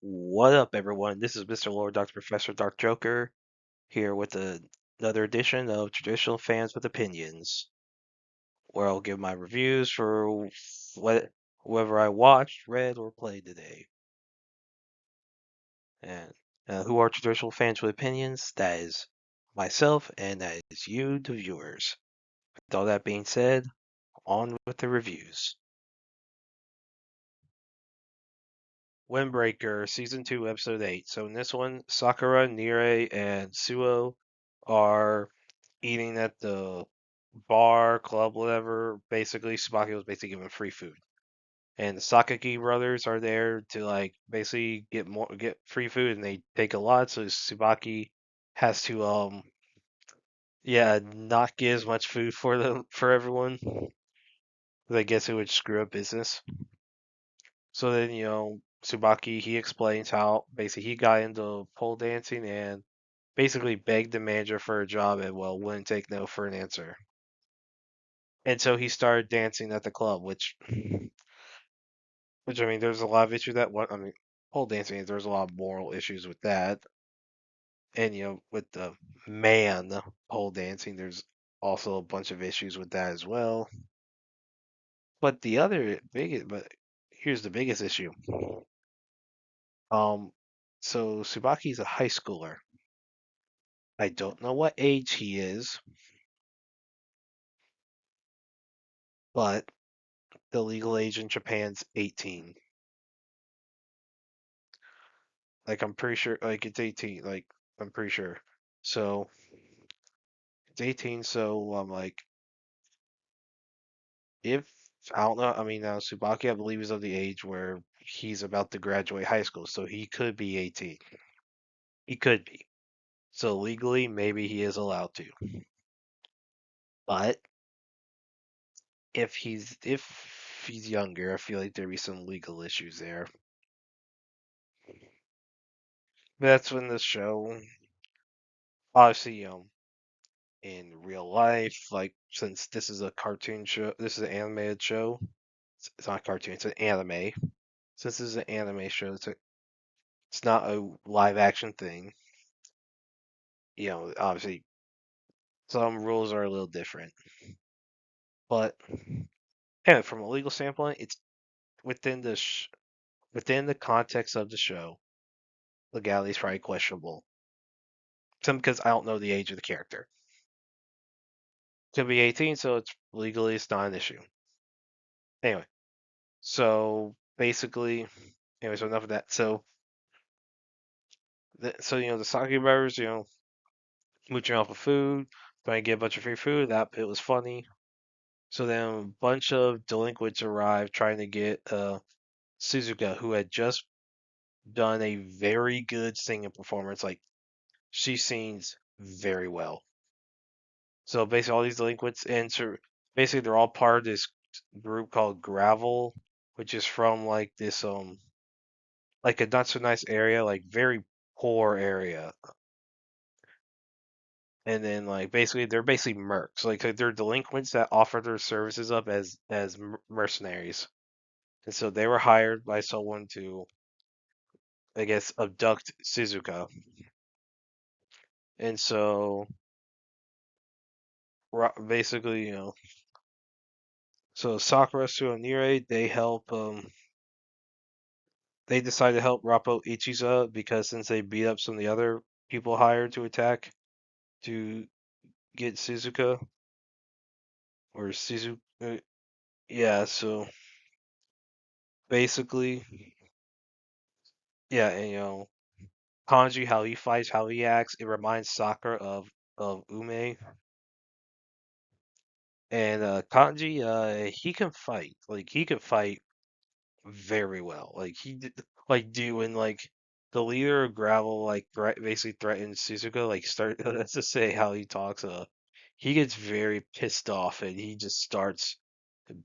What up, everyone? This is Mr. Lord, Dr. Professor, Dark Joker, here with another edition of Traditional Fans with Opinions, where I'll give my reviews for whoever I watched, read, or played today. And who are Traditional Fans with Opinions? That is myself, and that is you, the viewers. With all that being said, on with the reviews. Windbreaker, Season 2, Episode 8. So in this one, Sakura, Nire, and Suo are eating at the bar, club, whatever. Basically, Tsubaki was basically given free food. And the Sakaki brothers are there to basically get free food, and they take a lot, so Tsubaki has to yeah, not get as much food for everyone. 'Cause I guess it would screw up business. So then, Tsubaki, he explains how basically he got into pole dancing and basically begged the manager for a job and, well, wouldn't take no for an answer. And so he started dancing at the club, which I mean, there's a lot of issues that what I mean, pole dancing, there's a lot of moral issues with that. And, with the man pole dancing, there's also a bunch of issues with that as well. But here's the biggest issue. Um, so Tsubaki's a high schooler. I don't know what age he is, but the legal age in Japan's 18. Like I'm pretty sure, like it's 18. Like I'm pretty sure. So it's 18. So I'm like, if I don't know, I mean now Tsubaki, I believe, is of the age where he's about to graduate high school, so he could be 18. He could be. So legally, maybe he is allowed to. But if he's younger, I feel like there'd be some legal issues there. That's when the show, obviously, in real life, like since this is a cartoon show, this is an animated show. It's not a cartoon, it's an anime. Since this is an anime show, it's not a live action thing. Obviously, some rules are a little different. But anyway, from a legal standpoint, it's within within the context of the show. Legality is probably questionable. Some because I don't know the age of the character. Could be 18, so it's not an issue. Anyway, so basically, so enough of that. So the sake brothers, mooching off of food, trying to get a bunch of free food. That it was funny. So then a bunch of delinquents arrived trying to get Suzuka, who had just done a very good singing performance. Like she sings very well. So basically, all these delinquents, and so basically they're all part of this group called Gravel, which is from like this like a not so nice area, like very poor area. And then like basically they're basically mercs, like they're delinquents that offer their services up as mercenaries. And so they were hired by someone to, I guess, abduct Shizuka. And so basically, so Sakura, Suonire, they decide to help Rappo Ichiza because since they beat up some of the other people hired to attack to get Shizuka or Shizuka, yeah. So basically, yeah, and Kanji, how he fights, how he acts, it reminds Sakura of Ume. And Kanji, he can fight. Like he can fight very well. Like he did, like doing like the leader of Gravel, like basically threatens Suzuka. Like start let's just say how he talks. He gets very pissed off and he just starts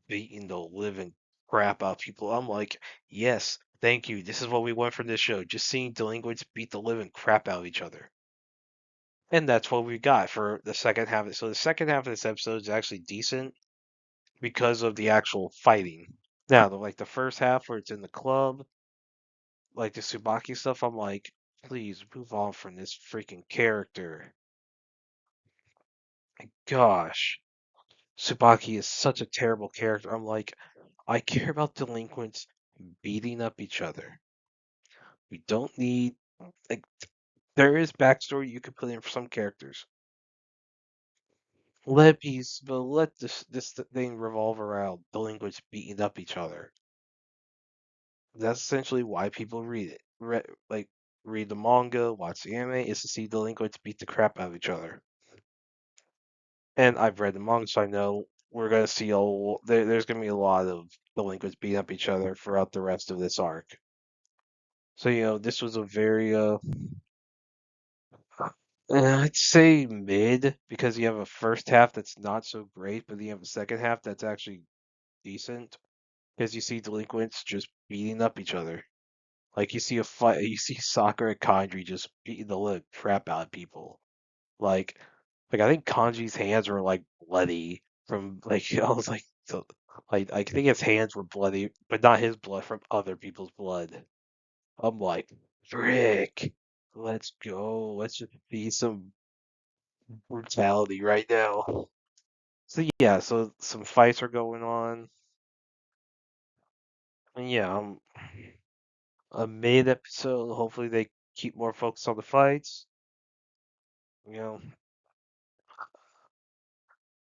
beating the living crap out of people. I'm like, yes, thank you. This is what we want from this show. Just seeing delinquents beat the living crap out of each other. And that's what we got for the second half. So the second half of this episode is actually decent because of the actual fighting. Now, like the first half where it's in the club, like the Tsubaki stuff, I'm like, please move on from this freaking character. My gosh, Tsubaki is such a terrible character. I'm like, I care about delinquents beating up each other. We don't need like there is backstory you could put in for some characters. Let peace, but let this thing revolve around delinquents beating up each other. That's essentially why people read it. Read the manga, watch the anime, is to see delinquents beat the crap out of each other. And I've read the manga, so I know we're gonna see there's gonna be a lot of delinquents beating up each other throughout the rest of this arc. So this was a very I'd say mid because you have a first half that's not so great, but then you have a second half that's actually decent because you see delinquents just beating up each other. Like you see a fight, you see Sakura and Kanji just beating the living crap out of people. Like, like I think Kanji's hands were like bloody from like I was like, so, like I think his hands were bloody, but not his blood from other people's blood. I'm like, frick, let's go, let's just be some brutality right now. So yeah, so some fights are going on, and yeah, a mid episode. Hopefully they keep more focus on the fights. You know,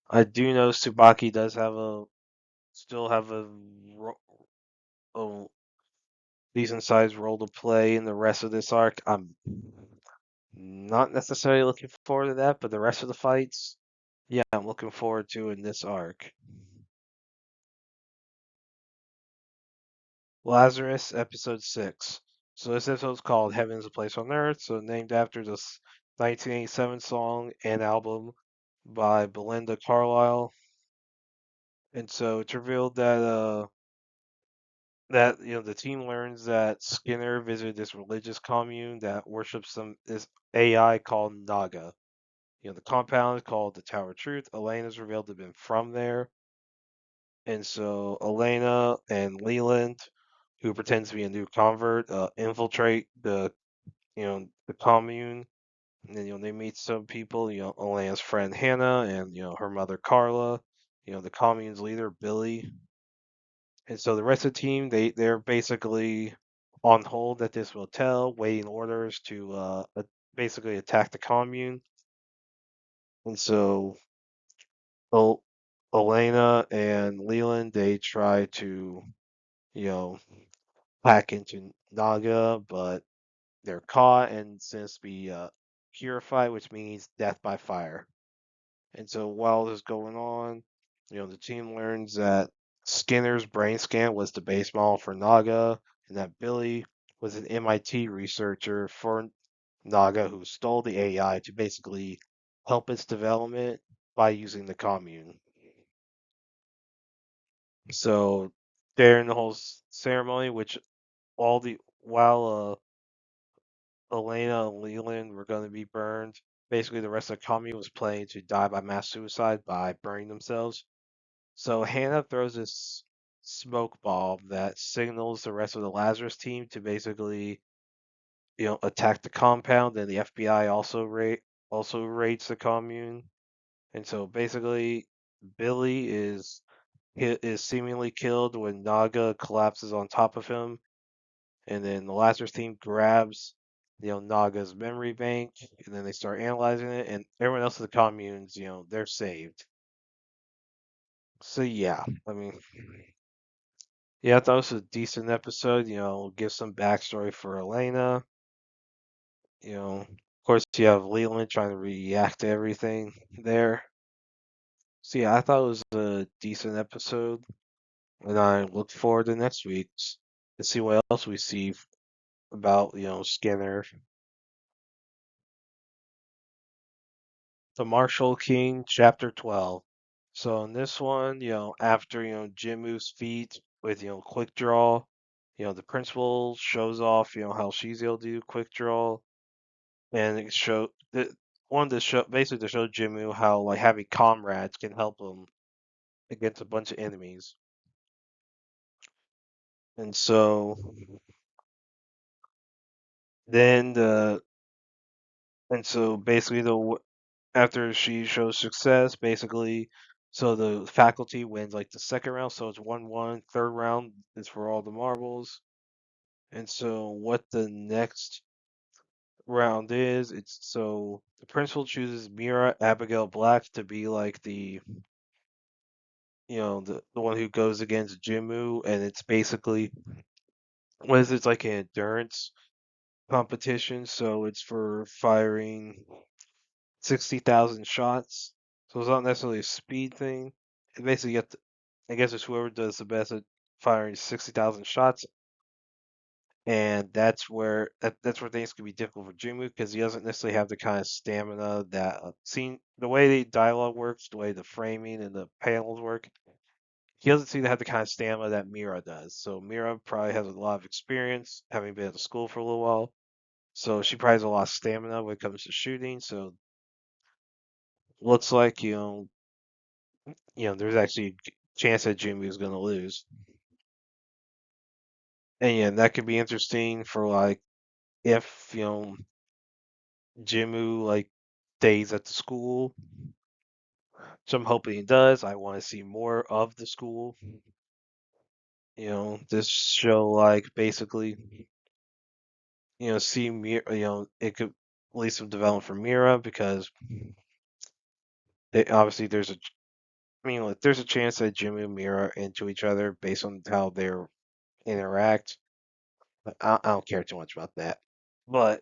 I do know Tsubaki does have a still have a decent sized role to play in the rest of this arc. I'm not necessarily looking forward to that, but the rest of the fights, yeah, I'm looking forward to in this arc. Lazarus, episode 6. So this episode is called Heaven is a Place on Earth, so named after this 1987 song and album by Belinda Carlisle. And so it's revealed that the team learns that Skinner visited this religious commune that worships this AI called Naga. The compound is called the Tower of Truth. Elena is revealed to have been from there. And so Elena and Leland, who pretends to be a new convert, infiltrate the commune. And then they meet some people. Elena's friend Hannah and her mother Carla. The commune's leader Billy. And so the rest of the team, they're basically on hold at this motel, waiting orders to basically attack the commune. And so El- Elena and Leland, they try to you know hack into Naga, but they're caught and since to be purified, which means death by fire. And so while this is going on, the team learns that Skinner's brain scan was the base model for Naga, and that Billy was an MIT researcher for Naga who stole the AI to basically help its development by using the commune. So during the whole ceremony, which all the while Elena and Leland were going to be burned, basically the rest of the commune was planning to die by mass suicide by burning themselves. So Hannah throws this smoke bomb that signals the rest of the Lazarus team to basically, attack the compound, and the FBI also raids the commune. And so basically, Billy is seemingly killed when Naga collapses on top of him, and then the Lazarus team grabs Naga's memory bank, and then they start analyzing it, and everyone else in the communes, they're saved. So yeah, I mean, yeah, I thought it was a decent episode. Give some backstory for Elena. Of course, you have Leland trying to react to everything there. So yeah, I thought it was a decent episode, and I look forward to next week's to see what else we see about Skinner, the Marshal King, Chapter 12. So in this one, after Jimu's feat with quick draw, the principal shows off how she's able to do quick draw, and it show that wanted to show basically to show Jimu how like having comrades can help him against a bunch of enemies. And so Then the and so basically after she shows success, basically, so the faculty wins like the second round, so it's 1-1. Third round is for all the marbles. And so what the next round is, it's so the principal chooses Mira Abigail Black to be like the one who goes against Jimu, and it's basically what is it, it's like an endurance competition, so it's for firing 60,000 shots. So it's not necessarily a speed thing. It basically I guess it's whoever does the best at firing 60,000 shots, and that's where things can be difficult for Jimu because he doesn't necessarily have the kind of stamina that seen the way the dialogue works, the way the framing and the panels work. He doesn't seem to have the kind of stamina that Mira does. So Mira probably has a lot of experience, having been at school for a little while. So she probably has a lot of stamina when it comes to shooting. So looks like there's actually a chance that Jimmy is going to lose. And yeah, that could be interesting for like if Jimu like stays at the school. So I'm hoping he does. I want to see more of the school. This show like basically see Mira. It could lead some development for Mira because obviously I mean, like, there's a chance that Jimu and Mira are into each other based on how they interact. But I don't care too much about that. But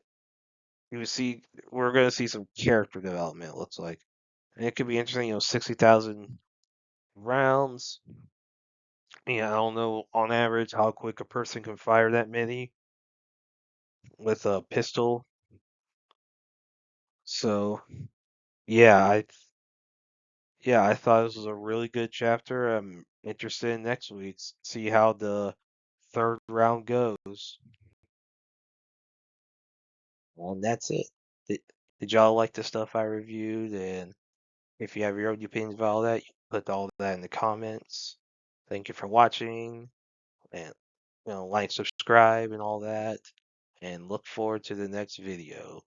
we're going to see some character development, it looks like. And it could be interesting, 60,000 rounds. I don't know on average how quick a person can fire that many with a pistol. So, yeah, I thought this was a really good chapter. I'm interested in next week's, see how the third round goes. And that's it. Did, did y'all like the stuff I reviewed? And if you have your own opinions about all that, you can put all that in the comments. Thank you for watching, and like, subscribe, and all that. And look forward to the next video.